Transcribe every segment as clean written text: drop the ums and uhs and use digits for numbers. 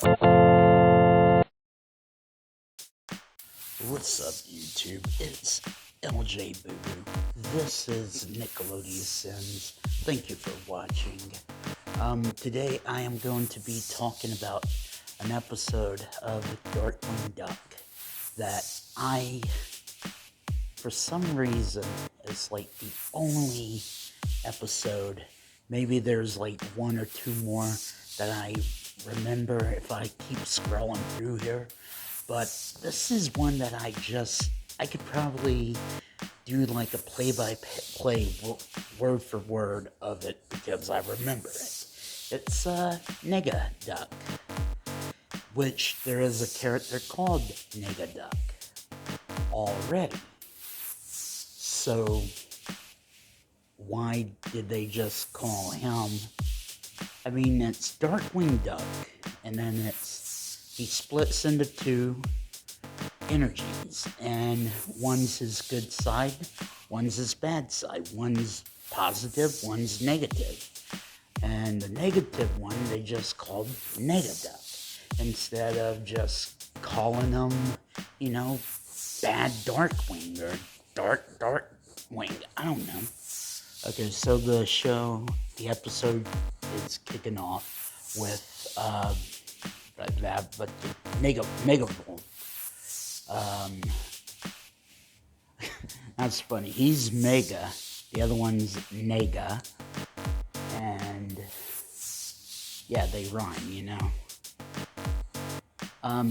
What's up, YouTube? It's LJ Boo Boo. This is Nickelodesins. Thank you for watching. Today I am going to be talking about an episode of DarkWing Duck that for some reason, is like the only episode. Maybe there's like one or two more that I remember if I keep scrolling through here. But this is one that I could probably do like a play-by-play word for word of it because I remember it. It's Negaduck, which there is a character called Negaduck already. So why did they just call him? I mean, it's DarkWing Duck, and then he splits into two energies, and one's his good side, one's his bad side, one's positive, one's negative. And the negative one they just called Negaduck instead of just calling him, bad Darkwing or Darkwing. I don't know. Okay, so the episode is kicking off with but Megavolt. That's funny. He's Mega, the other one's Nega, and yeah, they rhyme,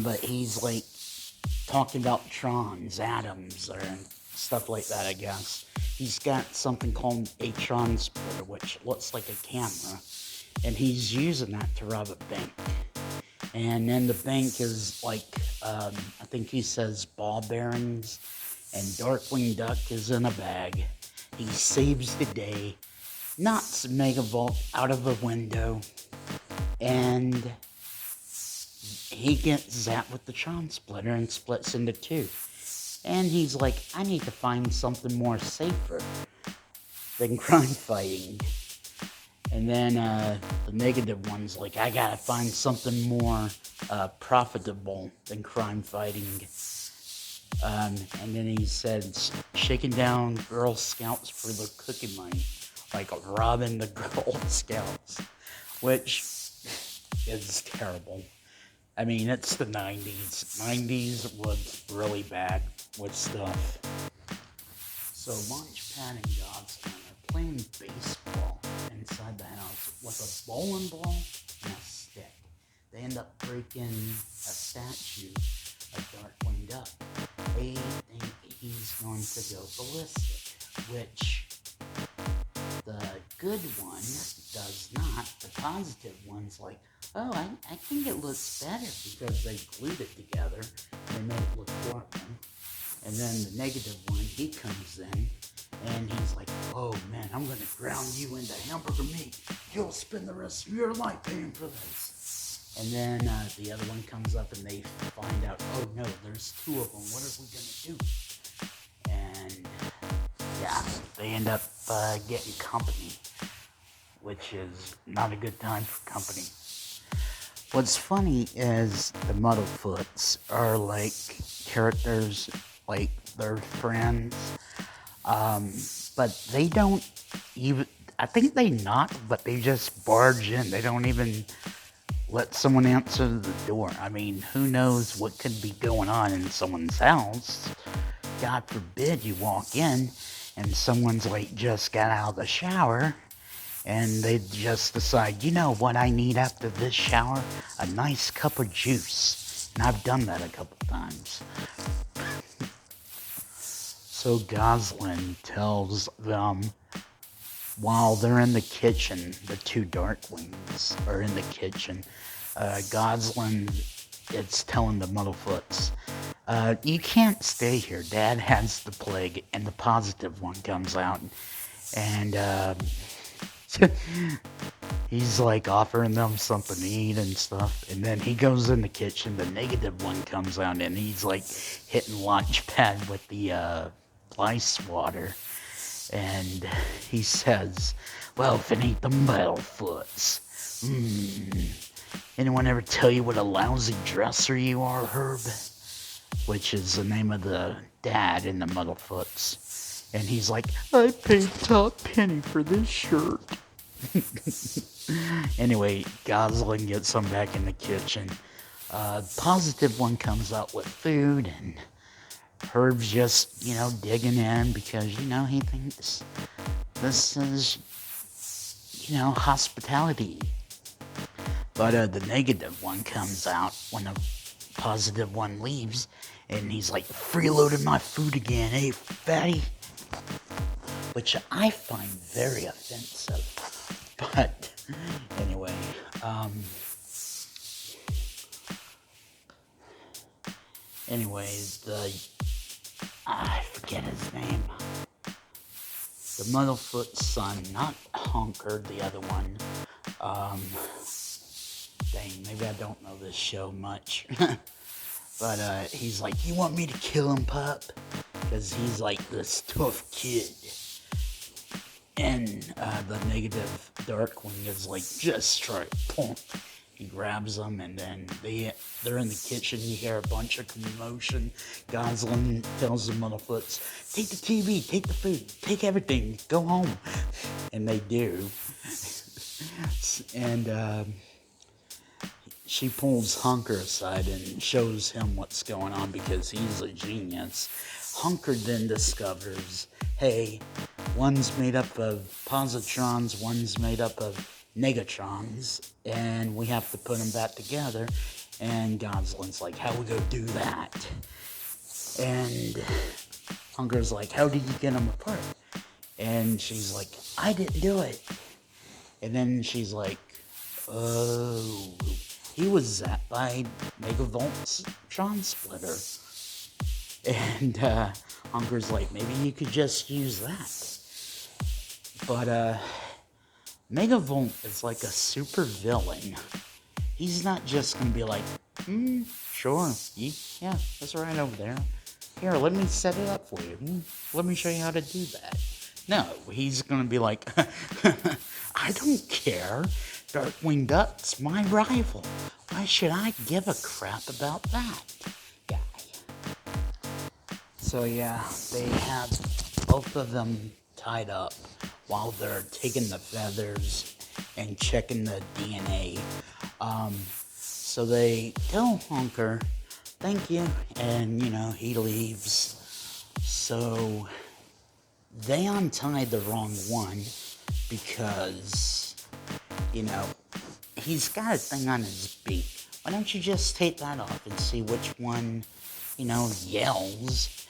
But he's like talking about trons, atoms, or stuff like that, I guess. He's got something called a tron splitter, which looks like a camera, and he's using that to rob a bank. And then the bank is like, I think he says ball bearings, and DarkWing Duck is in a bag. He saves the day, knocks Megavolt out of a window, and he gets zapped with the Tron Splitter and splits into two. And he's like, I need to find something more safer than crime fighting. And then the negative one's like, I gotta find something more profitable than crime fighting. And then he said, shaking down Girl Scouts for the cookie money, like robbing the Girl Scouts, which is terrible. I mean, it's the 90s. 90s was really bad with stuff. So Launchpad and Godsman are playing baseball inside the house with a bowling ball and a stick. They end up breaking a statue of Darkwing Duck. They think he's going to go ballistic, which the good one does not. The positive one's like, oh, I think it looks better because they glued it together and they made it look horrible. And then the negative one, he comes in and he's like, oh man, I'm going to ground you into hamburger meat. You'll spend the rest of your life paying for this. And then the other one comes up and they find out, oh no, there's two of them. What are we going to do? And yeah, they end up getting company, which is not a good time for company. What's funny is the Muddlefoots are like characters, like they're friends, but they don't even, I think they knock, but they just barge in. They don't even let someone answer the door. I mean, who knows what could be going on in someone's house? God forbid you walk in and someone's like just got out of the shower and they just decide, you know what I need after this shower? A nice cup of juice. And I've done that a couple times. So Goslin tells them while they're in the kitchen, the two Darkwings are in the kitchen. Goslin is telling the Muddlefoots, you can't stay here. Dad has the plague, and the positive one comes out. And he's like offering them something to eat and stuff, and then he goes in the kitchen. The negative one comes out and he's like hitting Launchpad with the ice water, and he says, well, if it ain't the Metalfoots, Anyone ever tell you what a lousy dresser you are, Herb? Which is the name of the dad in the Muddlefoots. And he's like, I paid top penny for this shirt. Anyway, Gosling gets him back in the kitchen. Positive one comes out with food, and Herb's just, digging in because, he thinks this is, hospitality. But the negative one comes out when the positive one leaves, and he's like, freeloading my food again, eh, fatty? Which I find very offensive. But anyway, I forget his name. The Muddlefoot's son, not Honker, the other one. Dang, maybe I don't know this show much. But he's like, you want me to kill him, pup? Because he's like this tough kid. And the negative DarkWing is like, just try it. He grabs them, and then they're in the kitchen. You hear a bunch of commotion. Gosling tells the Muddlefoots, take the TV, take the food, take everything, go home. And they do. And she pulls Hunker aside and shows him what's going on because he's a genius. Hunker then discovers, hey, one's made up of positrons, one's made up of negatrons, and we have to put them back together. And Gosling's like, how we gonna do that? And Hunker's like, how did you get them apart? And she's like, I didn't do it. And then she's like, oh, he was zapped by Megavolt's Tron Splitter. And Hunker's like, maybe you could just use that. But Megavolt is like a super villain. He's not just gonna be like, sure, yeah, that's right over there. Here, let me set it up for you. Let me show you how to do that. No, he's gonna be like, I don't care. DarkWing Duck's my rival. Why should I give a crap about that guy? So yeah, they have both of them tied up while they're taking the feathers and checking the DNA. So they tell Honker, thank you, and he leaves. So they untied the wrong one because, he's got a thing on his beak. Why don't you just take that off and see which one, yells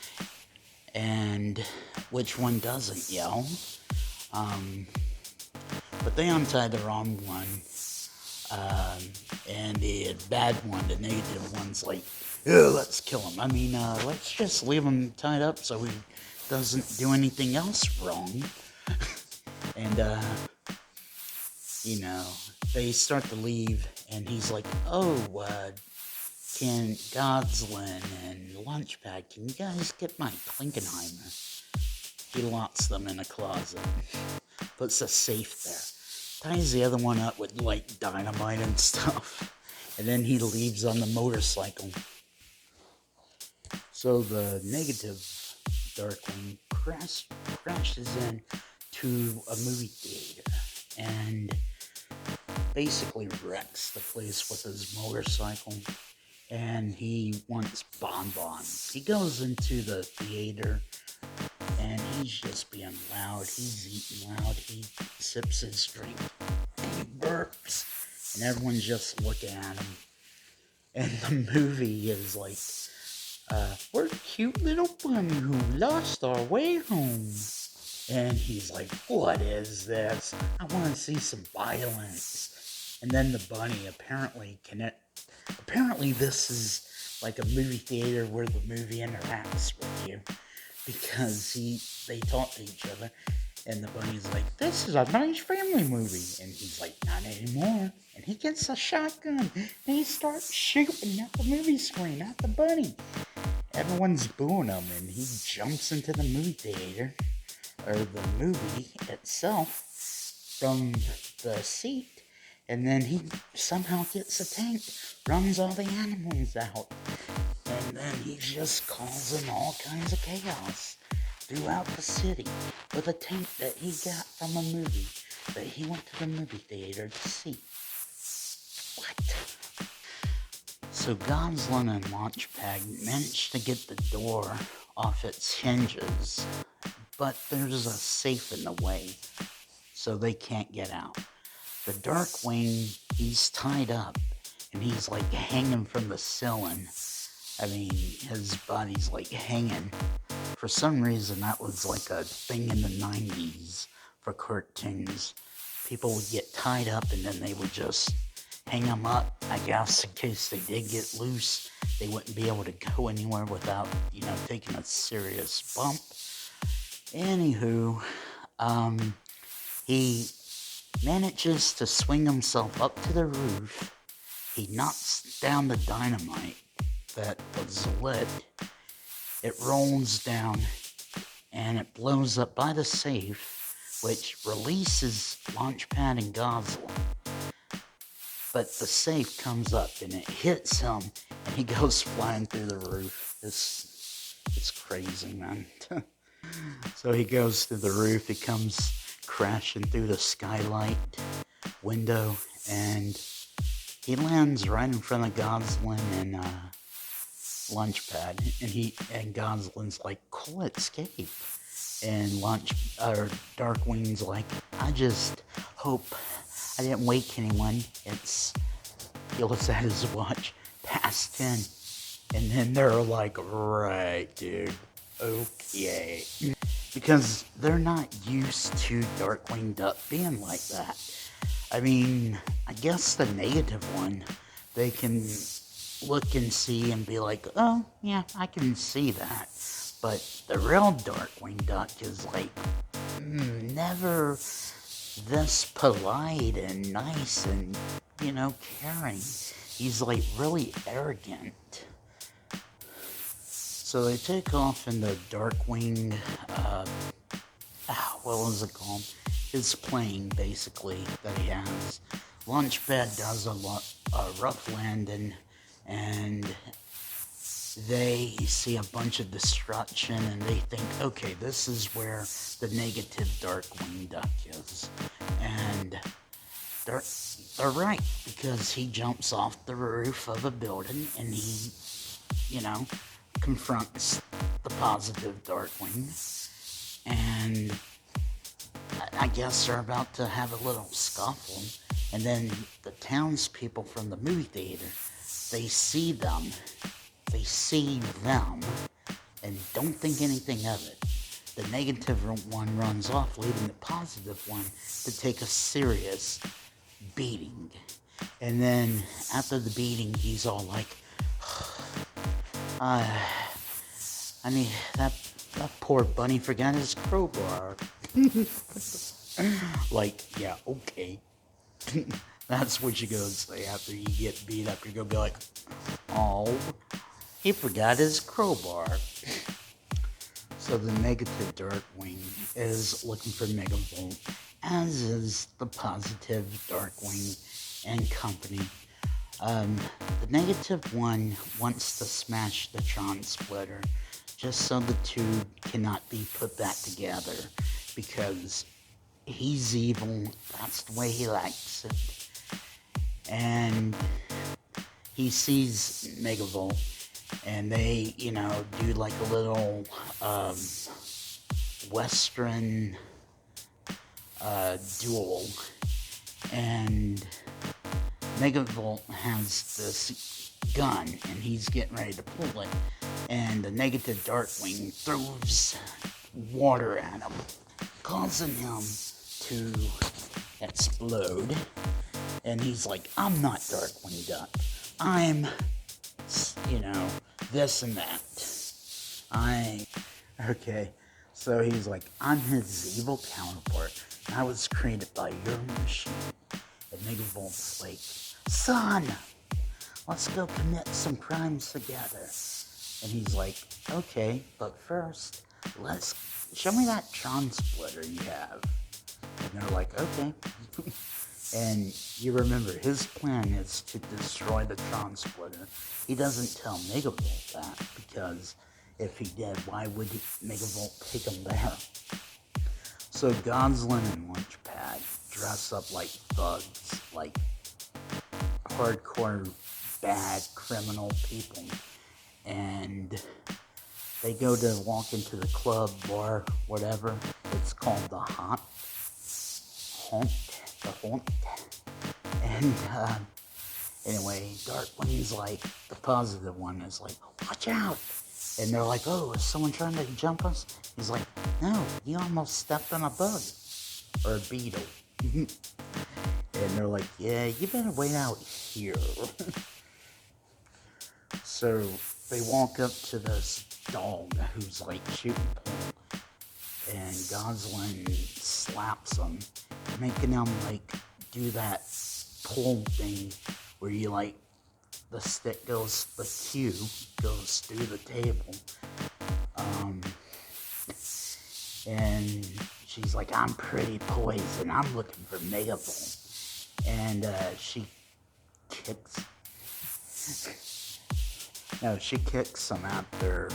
and which one doesn't yell. But they untied the wrong one. And the bad one, the negative one's like, oh, let's kill him. I mean, let's just leave him tied up so he doesn't do anything else wrong. And, they start to leave, and he's like, oh, can Gosling and Lunchpad, can you guys get my Klinkenheimer? He locks them in a closet, puts a safe there, ties the other one up with, dynamite and stuff, and then he leaves on the motorcycle. So the negative DarkWing crashes in to a movie theater, and basically wrecks the place with his motorcycle, and he wants bonbons. He goes into the theater, and he's just being loud. He's eating loud. He sips his drink, and he burps, and everyone's just looking at him. And the movie is like, we're a cute little bunny who lost our way home. And he's like, what is this? I want to see some violence. And then the bunny apparently this is like a movie theater where the movie interacts with you. Because they talk to each other. And the bunny's like, this is a nice family movie. And he's like, not anymore. And he gets a shotgun. And he starts shooting at the movie screen, at the bunny. Everyone's booing him. And he jumps into the movie theater, or the movie itself, from the seat. And then he somehow gets a tank, runs all the animals out. And then he's just causing all kinds of chaos throughout the city with a tank that he got from a movie that he went to the movie theater to see. What? So Goslin and Launchpad managed to get the door off its hinges, but there's a safe in the way, so they can't get out. The DarkWing, he's tied up, and he's like hanging from the ceiling. I mean, his body's like hanging. For some reason, that was like a thing in the 90s for cartoons. People would get tied up and then they would just hang them up, I guess, in case they did get loose. They wouldn't be able to go anywhere without, taking a serious bump. Anywho, he manages to swing himself up to the roof. He knocks down the dynamite that was lit. It rolls down and it blows up by the safe, which releases Launchpad and Goslin. But the safe comes up and it hits him and he goes flying through the roof. It's crazy, man. So he goes through the roof, he comes crashing through the skylight window, and he lands right in front of Goslin and Launchpad, and Goslin's like, cool escape. And DarkWing's like, I just hope I didn't wake anyone. He looks at his watch, past 10. And then they're like, right, dude, okay. Because they're not used to Darkwing Duck being like that. I mean, I guess the negative one, they can look and see and be like, oh, yeah, I can see that. But the real Darkwing Duck is like, never this polite and nice and, caring. He's like really arrogant. So they take off in the DarkWing, what was it called? His plane, basically, that he has. Launchpad does a rough landing, and they see a bunch of destruction, and they think, okay, this is where the negative Darkwing Duck is. And they're right, because he jumps off the roof of a building, and he, confronts the positive Darkwing. And I guess they're about to have a little scuffle, and then the townspeople from the movie theater, they see them, and don't think anything of it. The negative one runs off, leaving the positive one to take a serious beating. And then after the beating, he's all like, that poor bunny forgot his crowbar. Like, yeah, okay. That's what you go and say after you get beat up. You're gonna be like, oh, he forgot his crowbar. So the negative Darkwing is looking for Megavolt, as is the positive Darkwing and company. The negative one wants to smash the Tron splitter just so the two cannot be put back together, because he's evil, that's the way he likes it. And he sees Megavolt, and they, do like a little Western duel, and Megavolt has this gun, and he's getting ready to pull it, and the negative Darkwing throws water at him, causing him to explode. And he's like, I'm not Darkwing Duck. I'm, this and that. Okay. So he's like, I'm his evil counterpart. I was created by your machine. And Megavolt's like, son, let's go commit some crimes together. And he's like, okay, but first, show me that Tron splitter you have. And they're like, okay. And you remember, his plan is to destroy the Tron Splitter. He doesn't tell Megavolt that, because if he did, why would Megavolt take him there? So Goslin and Lunchpad dress up like thugs, like hardcore bad criminal people, and they go to walk into the club, bar, whatever. It's called the Haunt. And anyway, DarkWing's like, the positive one is like, watch out. And they're like, oh, is someone trying to jump us? He's like, no, you almost stepped on a bug. Or a beetle. And they're like, yeah, you better wait out here. So they walk up to this dog who's like shooting pool. And Goslin slaps him, making him like do that pull thing where you like, the stick goes, the cue goes through the table. And she's like, I'm pretty poison. I'm looking for Megavolt. And she kicks him after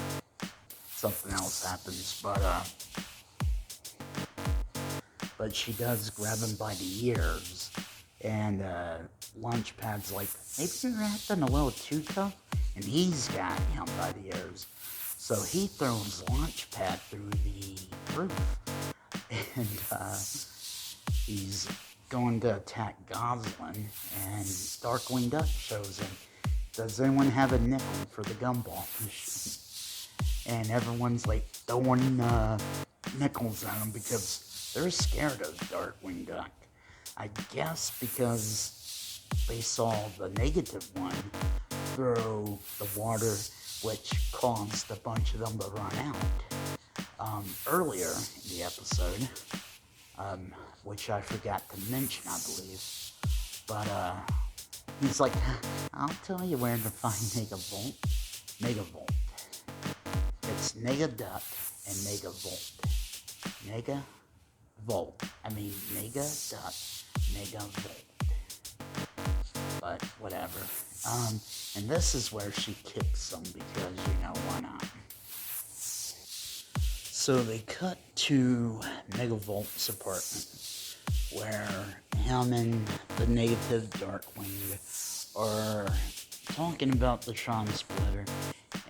something else happens, but she does grab him by the ears, and Lunchpad's like, maybe you're acting a little too tough, and he's got him by the ears. So he throws Launchpad through the roof, and he's going to attack Goslin, and Darkwing Duck shows him. Does anyone have a nickel for the gumball machine? And everyone's like throwing nickels at him because they're scared of Darkwing Duck. I guess because they saw the negative one throw the water, which caused a bunch of them to run out earlier in the episode, which I forgot to mention, I believe. But he's like, I'll tell you where to find Megavolt. It's Negaduck and Megavolt. Negaduck, Megavolt. But whatever. And this is where she kicks him because, why not? So they cut to Megavolt's apartment, where him and the negative Darkwing are talking about the Tron Splitter,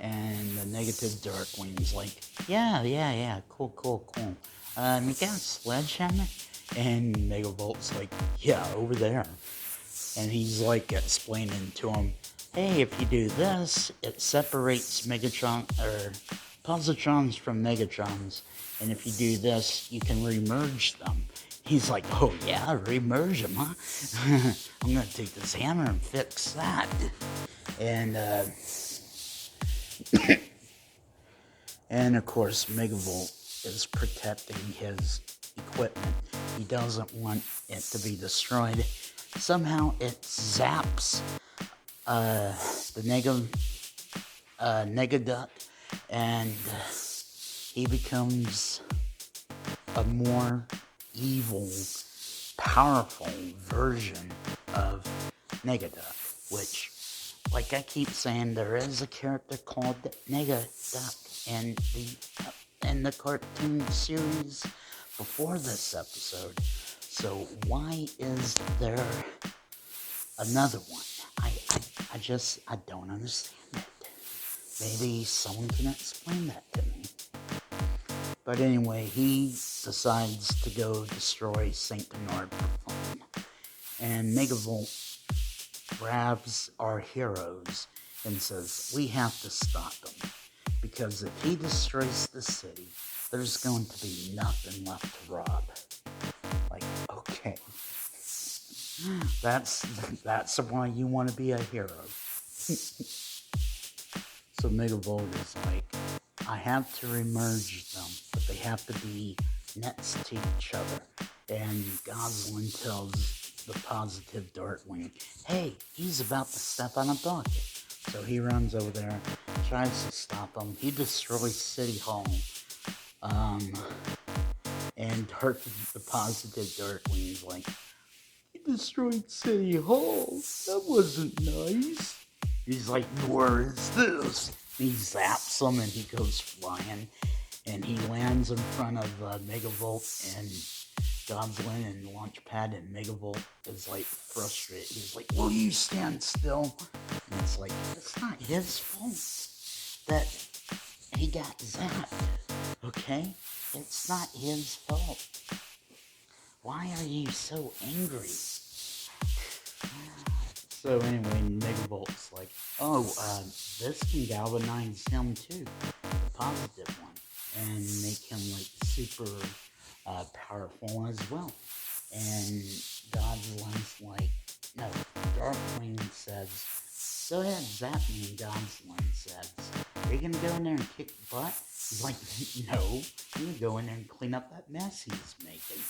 and the negative Darkwing's like, yeah, cool. You got a sledgehammer? And Megavolt's like, yeah, over there. And he's like explaining to him, hey, if you do this, it separates positrons from Megatrons, and if you do this, you can remerge them. He's like, oh yeah, remerge them, huh? I'm gonna take this hammer and fix that. And and of course, Megavolt is protecting his equipment. He doesn't want it to be destroyed. Somehow it zaps the Negaduck, and he becomes a more evil, powerful version of Negaduck, which, like I keep saying, there is a character called Negaduck in the cartoon series before this episode. So why is there another one? I don't understand it. Maybe someone can explain that to me. But anyway, he decides to go destroy St. Bernard for fun. And Megavolt grabs our heroes and says, we have to stop him. Because if he destroys the city, there's going to be nothing left to rob. Like, okay. That's why you want to be a hero. So Megavolt is like, I have to remerge them, but they have to be next to each other. And Goslin tells the positive Darkwing, hey, he's about to step on a bucket. So he runs over there, tries to stop him. He destroys City Hall. And the positive Darkwing is like, destroyed City Hall. That wasn't nice. He's like, where is this? And he zaps him and he goes flying. And he lands in front of Megavolt and Goblin and Launchpad, and Megavolt is like frustrated. He's like, will you stand still? And it's like, it's not his fault that he got zapped, okay? It's not his fault. Why are you so angry? So anyway, Megavolt's like, oh, this can galvanize him too, the positive one, and make him like super powerful as well. And Godslin's like, no, Darkwing says, go ahead, zap me, and Godslin says, are you gonna go in there and kick butt? He's like, no, I'm gonna go in there and clean up that mess he's making,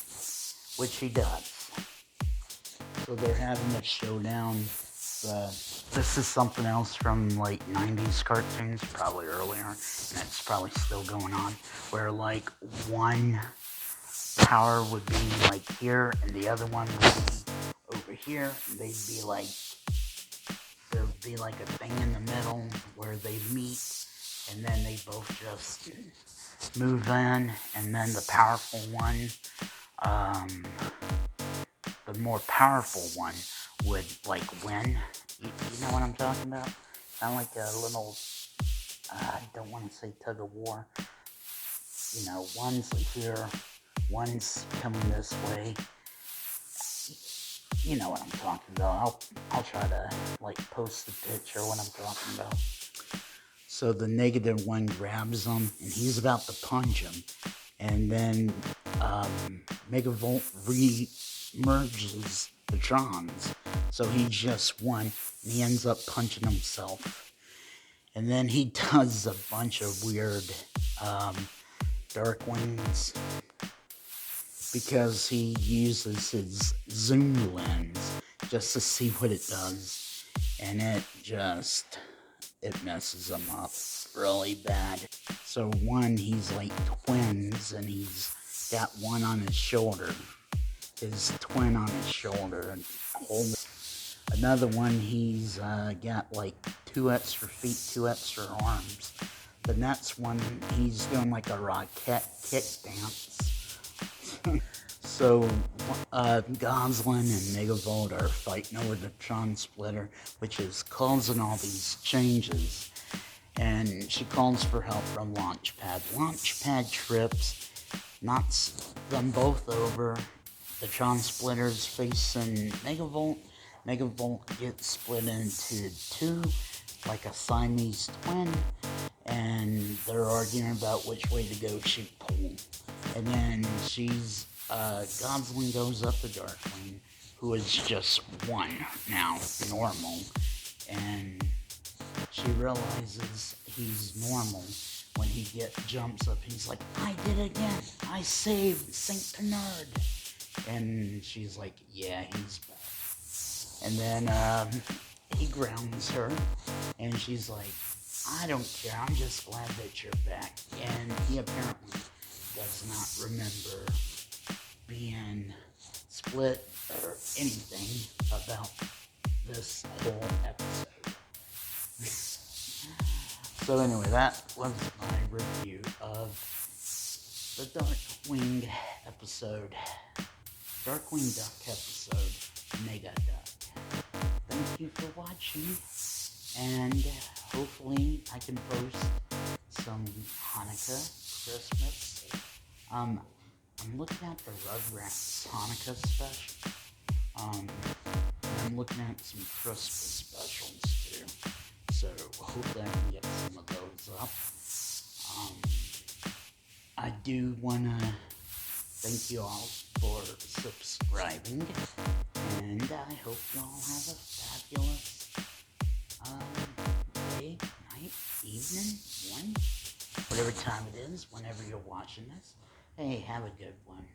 which he does. So they're having a showdown. This is something else from like 90s cartoons, probably earlier, and it's probably still going on, where like one power would be like here and the other one would be over here, and they'd be like, there'd be like a thing in the middle where they meet, and then they both just move in, and then the powerful one, the more powerful one would like win. You know what I'm talking about? Kind of like a little, I don't want to say tug of war. You know, one's here, one's coming this way. You know what I'm talking about. I'll try to like post the picture what I'm talking about. So the negative one grabs him and he's about to punch him, and then Megavolt re-merges the Trons. So he just won, and he ends up punching himself. And then he does a bunch of weird Darkwings because he uses his zoom lens just to see what it does. And it messes him up really bad. So one, he's like twins, and he's got one on his shoulder. His twin on his shoulder and holding. Another one, he's got like 2 extra feet, 2 extra arms. The next one, he's doing like a rocket kick dance. So Goslin and Megavolt are fighting over the Tron Splitter, which is causing all these changes. And she calls for help from Launchpad. Launchpad trips, knocks them both over. The Tron Splitter's facing Megavolt. Megavolt gets split into 2, like a Siamese twin, and they're arguing about which way to go shoot pull. And then Goslin goes up to Darkwing, who is just 1 now, normal, and she realizes he's normal when he jumps up. He's like, I did it again, I saved Saint Bernard. And she's like, yeah, he's back. And then he grounds her, and she's like, I don't care, I'm just glad that you're back. And he apparently does not remember being split or anything about this whole episode. So anyway, that was my review of the Darkwing episode. Darkwing Duck episode, Negaduck. Thank you for watching, and hopefully I can post some Hanukkah, Christmas. I'm looking at the Rugrats Hanukkah special. And I'm looking at some Christmas specials too. So hopefully I can get some of those up. I do want to thank you all for subscribing, and I hope you all have a fabulous day, night, evening, morning, whatever time it is, whenever you're watching this. Hey, have a good one.